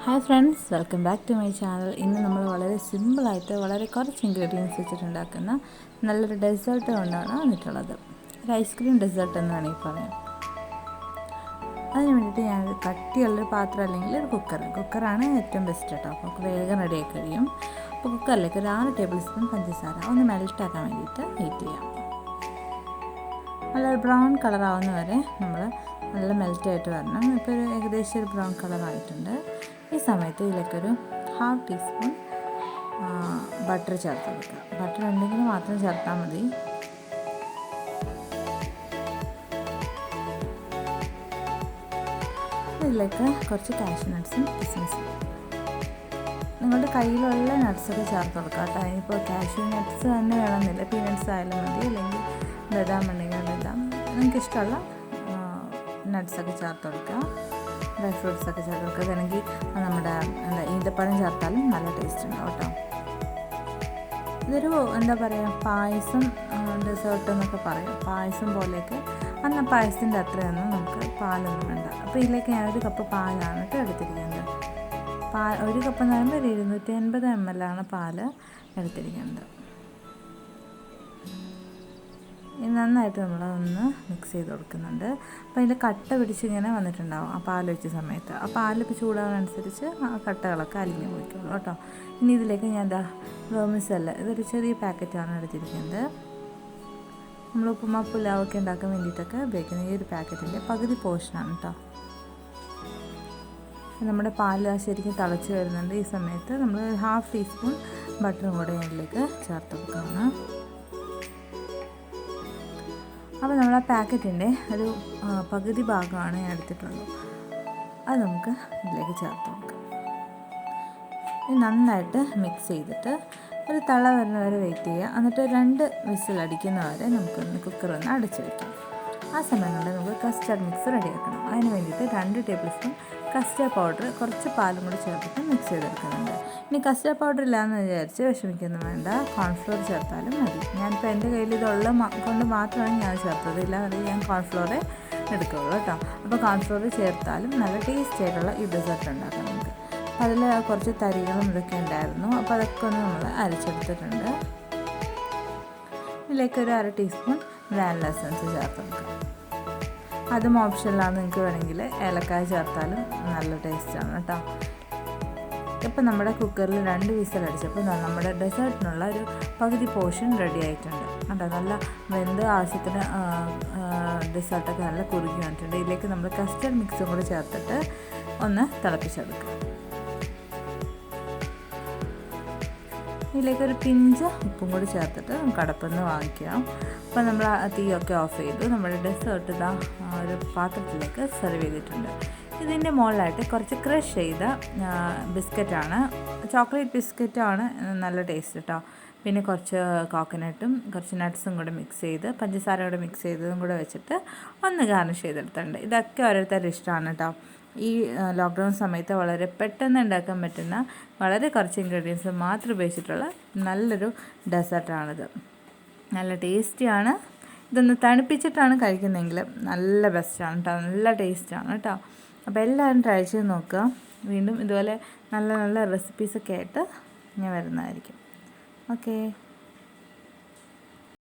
Hi friends, welcome back to my channel. ഇന്ന് നമ്മൾ വളരെ സിമ്പിളായിട്ട് വളരെ കുറച്ച് ഇൻഗ്രീഡിയൻസ് വെച്ചിട്ടുണ്ടാക്കുന്ന നല്ലൊരു ഡെസേർട്ട് കൊണ്ടാണ് വന്നിട്ടുള്ളത്. ഒരു ഐസ്ക്രീം ഡെസേർട്ട് എന്ന് വേണമെങ്കിൽ പറയാം. അതിന് വേണ്ടിയിട്ട് ഞാൻ കട്ടിയുള്ളൊരു പാത്രം അല്ലെങ്കിൽ ഒരു കുക്കറാണ് ഏറ്റവും ബെസ്റ്റ് കേട്ടോ. അപ്പോൾ വേഗം റെഡിയായി കഴിയും. അപ്പോൾ കുക്കറിലേക്ക് ഒരു 6 ടേബിൾ സ്പൂൺ പഞ്ചസാര ഒന്ന് മെൽറ്റാക്കാൻ വേണ്ടിയിട്ട് വെയിറ്റ് ചെയ്യാം. നല്ല ബ്രൗൺ കളറാവുന്ന വരെ നമ്മൾ നല്ല മെൽറ്റായിട്ട് വരണം. ഇപ്പോൾ ഏകദേശം ഒരു ബ്രൗൺ കളറായിട്ടുണ്ട്. ഈ സമയത്ത് ഇതിലേക്കൊരു 1/2 ടീസ്പൂൺ ബട്ടർ ചേർത്ത് കൊടുക്കുക. ബട്ടർ ഉണ്ടെങ്കിൽ മാത്രം ചേർത്താൽ മതി. ഇതിലേക്ക് കുറച്ച് കാഷ്യൂ നട്ട്സും കിസ്മിസും നിങ്ങളുടെ കയ്യിലുള്ള നട്ട്സൊക്കെ ചേർത്ത് കൊടുക്കുക കേട്ടോ. ഇപ്പോൾ കാഷ്യൂ നട്ട്സ് തന്നെ വേണമെന്നില്ല, പീനട്ട്സ് ആയാലും മതി, അല്ലെങ്കിൽ ബദാം ഉണ്ടെങ്കിൽ ബദാം, നിങ്ങൾക്ക് ഇഷ്ടമുള്ള നട്ട്സൊക്കെ ചേർത്ത് കൊടുക്കുക. ഡ്രൈ ഫ്രൂട്ട്സൊക്കെ ചേർത്ത് കൊടുക്കുക. അല്ലെങ്കിൽ നമ്മുടെ ഈന്തപ്പഴം ചേർത്താലും നല്ല ടേസ്റ്റ് ഉണ്ടാവും കേട്ടോ. ഇതൊരു പായസം ഡെസേർട്ട് എന്നൊക്കെ പറയും. പായസം പോലെയൊക്കെ. അന്ന് പായസത്തിൻ്റെ അത്രയൊന്നും നമുക്ക് പാലൊന്നും വേണ്ട. അപ്പോൾ ഇതിലേക്ക് ഞാൻ 1 കപ്പ് പാലാണ് കേട്ടോ എടുത്തിരിക്കുന്നത്. 1 കപ്പ് എന്ന് പറയുമ്പോൾ 250 ml ആണ് പാല് എടുത്തിരിക്കുന്നത്. നന്നായിട്ട് നമ്മളതൊന്ന് മിക്സ് ചെയ്ത് കൊടുക്കുന്നുണ്ട്. അപ്പോൾ അതിൻ്റെ കട്ട പിടിച്ചിങ്ങനെ വന്നിട്ടുണ്ടാവും ആ പാൽ വെച്ച സമയത്ത്. ആ പാലിപ്പോൾ ചൂടാകുന്നതനുസരിച്ച് ആ കട്ടകളൊക്കെ അലിഞ്ഞ് പോയിക്കോളൂ കേട്ടോ. ഇനി ഇതിലേക്ക് ഞാൻ vermicel, ഇതൊരു ചെറിയ പാക്കറ്റാണ് എടുത്തിരിക്കുന്നത്. നമ്മൾ ഉപ്പുമാ പുലാവൊക്കെ ഉണ്ടാക്കാൻ വേണ്ടിയിട്ടൊക്കെ ഉപയോഗിക്കുന്ന ഈ ഒരു പാക്കറ്റിൻ്റെ പകുതി പോർഷനാണ് കേട്ടോ. നമ്മുടെ പാല് ശരിക്കും തിളച്ച് വരുന്നുണ്ട്. ഈ സമയത്ത് നമ്മൾ 1/2 ടീസ്പൂൺ ബട്ടറും കൂടെ ഇതിലേക്ക് ചേർത്ത് കൊടുക്കുകയാണ്. അപ്പോൾ നമ്മൾ ആ പാക്കറ്റിൻ്റെ ഒരു പകുതി ഭാഗമാണ് ഞാൻ എടുത്തിട്ടുള്ളൂ. അത് നമുക്ക് ഇതിലേക്ക് ചേർത്ത് കൊടുക്കാം. ഇത് നന്നായിട്ട് മിക്സ് ചെയ്തിട്ട് ഒരു തള വരുന്ന വരെ വെയിറ്റ് ചെയ്യുക. എന്നിട്ട് 2 വിസിൽ അടിക്കുന്ന വരെ നമുക്കൊന്ന് കുക്കറൊന്ന് അടച്ചു വയ്ക്കാം. ആ സമയം കൊണ്ട് നമുക്ക് കസ്റ്റർഡ് മിക്സ് റെഡിയാക്കണം. അതിന് വേണ്ടിയിട്ട് 2 ടേബിൾ സ്പൂൺ കസ്റ്റർഡ് പൗഡർ കുറച്ച് പാലും കൂടി ചേർത്തിട്ട് മിക്സ് ചെയ്തെടുക്കുന്നുണ്ട്. ഇനി കസ്റ്റർഡ് പൗഡർ ഇല്ലയെന്ന് വിചാരിച്ച് വിഷമിക്കൊന്നും വേണ്ട, കോൺഫ്ലോർ ചേർത്താലും മതി. ഞാനിപ്പോൾ എൻ്റെ കയ്യിൽ ഇതുള്ള കൊണ്ട് മാത്രമാണ് ഞാൻ ചേർത്തത്. ഇല്ലാതെ ഞാൻ കോൺഫ്ലോറെ എടുക്കുകയുള്ളൂ കേട്ടോ. അപ്പോൾ കോൺഫ്ലോർ ചേർത്താലും നല്ല ടേസ്റ്റ് ആയിട്ടുള്ള ഈ ഡെസേർട്ട് ഉണ്ടാക്കാം നമുക്ക്. അതിൽ കുറച്ച് തരികളും ഇതൊക്കെ ഉണ്ടായിരുന്നു. അപ്പോൾ അതൊക്കെ ഒന്ന് നമ്മൾ അരച്ചെടുത്തിട്ടുണ്ട്. ഇതിലേക്ക് ഒരു 1/2 ടീസ്പൂൺ വാനില എസൻസ് ചേർത്ത് കൊടുക്കാം. അതും ഓപ്ഷനിലാണ്. നിങ്ങൾക്ക് വേണമെങ്കിൽ ഏലക്കായ ചേർത്താലും നല്ല ടേസ്റ്റാണ് കേട്ടോ. ഇപ്പം നമ്മുടെ കുക്കറിൽ 2 വിസിൽ അടിച്ചപ്പോൾ നമ്മുടെ ഡെസേർട്ടിനുള്ള ഒരു പകുതി പോർഷൻ റെഡി ആയിട്ടുണ്ട് കേട്ടോ. നല്ല വെന്ത് ആവശ്യത്തിന് ഡെസേർട്ടൊക്കെ നല്ല കുറുകി വന്നിട്ടുണ്ട്. ഇതിലേക്ക് നമ്മൾ കസ്റ്റർഡ് മിക്സും കൂടി ചേർത്തിട്ട് ഒന്ന് തിളപ്പിച്ചെടുക്കുക. ഇതിലേക്കൊരു പിഞ്ച് ഉപ്പും കൂടി ചേർത്തിട്ട് നമുക്ക് അടപ്പൊന്ന് വാങ്ങിക്കാം. അപ്പോൾ നമ്മൾ തീയൊക്കെ ഓഫ് ചെയ്തു. നമ്മുടെ ഡെസേർട്ട് ഒരു പാത്രത്തിലേക്ക് സെർവ് ചെയ്തിട്ടുണ്ട്. ഇതിൻ്റെ മുകളിലായിട്ട് കുറച്ച് ക്രഷ് ചെയ്ത ബിസ്ക്കറ്റാണ്, ചോക്ലേറ്റ് ബിസ്ക്കറ്റാണ് നല്ല ടേസ്റ്റ് കേട്ടോ. പിന്നെ കുറച്ച് കോക്കനട്ടും കുറച്ച് നട്ട്സും കൂടെ മിക്സ് ചെയ്ത് പഞ്ചസാര കൂടെ മിക്സ് ചെയ്തതും കൂടെ വെച്ചിട്ട് ഒന്ന് ഗാർണിഷ് ചെയ്തെടുത്തിട്ടുണ്ട്. ഇതൊക്കെ ഓരോരുത്തരുടെ ഇഷ്ടമാണ് കേട്ടോ. ഈ ലോക്ക്ഡൗൺ സമയത്ത് വളരെ പെട്ടെന്ന് ഉണ്ടാക്കാൻ പറ്റുന്ന വളരെ കുറച്ച് ഇൻഗ്രീഡിയൻസ് മാത്രം ഉപയോഗിച്ചിട്ടുള്ള നല്ലൊരു ഡെസേർട്ടാണിത്. നല്ല ടേസ്റ്റിയാണ്. ഇതൊന്ന് തണുപ്പിച്ചിട്ടാണ് കഴിക്കുന്നതെങ്കിൽ നല്ല ബെസ്റ്റാണ് കേട്ടോ. നല്ല ടേസ്റ്റാണ് കേട്ടോ. അപ്പോൾ എല്ലാവരും ട്രൈ ചെയ്ത് നോക്കുക. വീണ്ടും ഇതുപോലെ നല്ല നല്ല റെസിപ്പീസൊക്കെ ആയിട്ട് ഞാൻ വരുന്നതായിരിക്കും. ഓക്കേ.